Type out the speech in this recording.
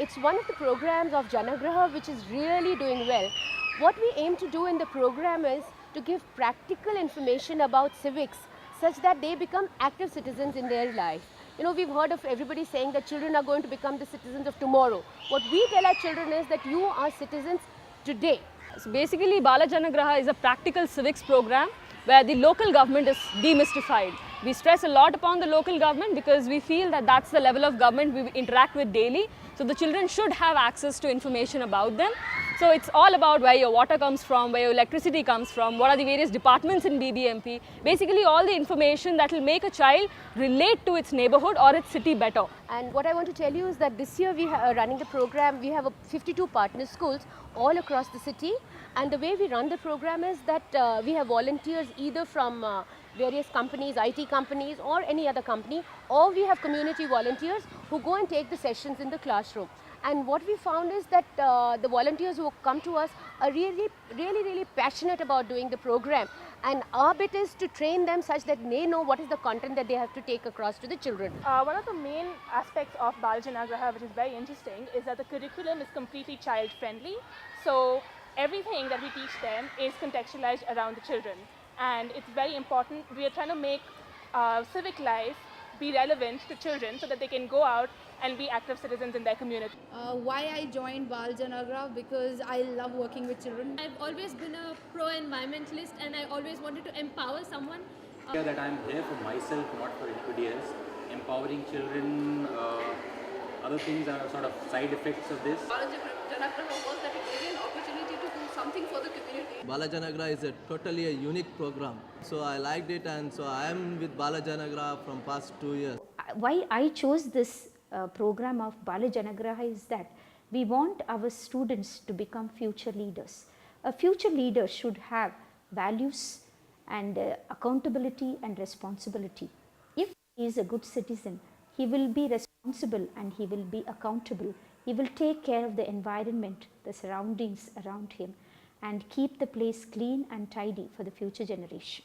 It's one of the programs of Janagraha which is really doing well. What we aim to do in the program is to give practical information about civics such that they become active citizens in their life. You know, we've heard of everybody saying that children are going to become the citizens of tomorrow. What we tell our children is that you are citizens today. So basically, Bala Janagraha is a practical civics program where the local government is demystified. We stress a lot upon the local government because we feel that that's the level of government we interact with daily. So the children should have access to information about them. So it's all about where your water comes from, where your electricity comes from, what are the various departments in BBMP. Basically all the information that will make a child relate to its neighborhood or its city better. And what I want to tell you is that this year we are running the program. We have 52 partner schools all across the city, and the way we run the program is that we have volunteers either from various companies, IT companies or any other company, or we have community volunteers who go and take the sessions in the classroom. And what we found is that the volunteers who come to us are really passionate about doing the program, and our bit is to train them such that they know what is the content that they have to take across to the children. One of the main aspects of Bal Janagraha, which is very interesting, is that the curriculum is completely child friendly. So everything that we teach them is contextualized around the children, and it's very important. We are trying to make civic life be relevant to children so that they can go out and be active citizens in their community. Why I joined Bal Janagraha? Because I love working with children. I've always been a pro-environmentalist and I always wanted to empower someone. That I'm here for myself, not for anybody else. Empowering children, other things are sort of side effects of this. Bala Janagraha was that it gave me an opportunity to do something for the community. Bala Janagraha is totally a unique program. So I liked it, and so I am with Bala Janagraha from past 2 years. Why I chose this program of Bala Janagraha is that we want our students to become future leaders. A future leader should have values and accountability and responsibility. If he is a good citizen, he will be responsible and he will be accountable. He will take care of the environment, the surroundings around him, and keep the place clean and tidy for the future generation.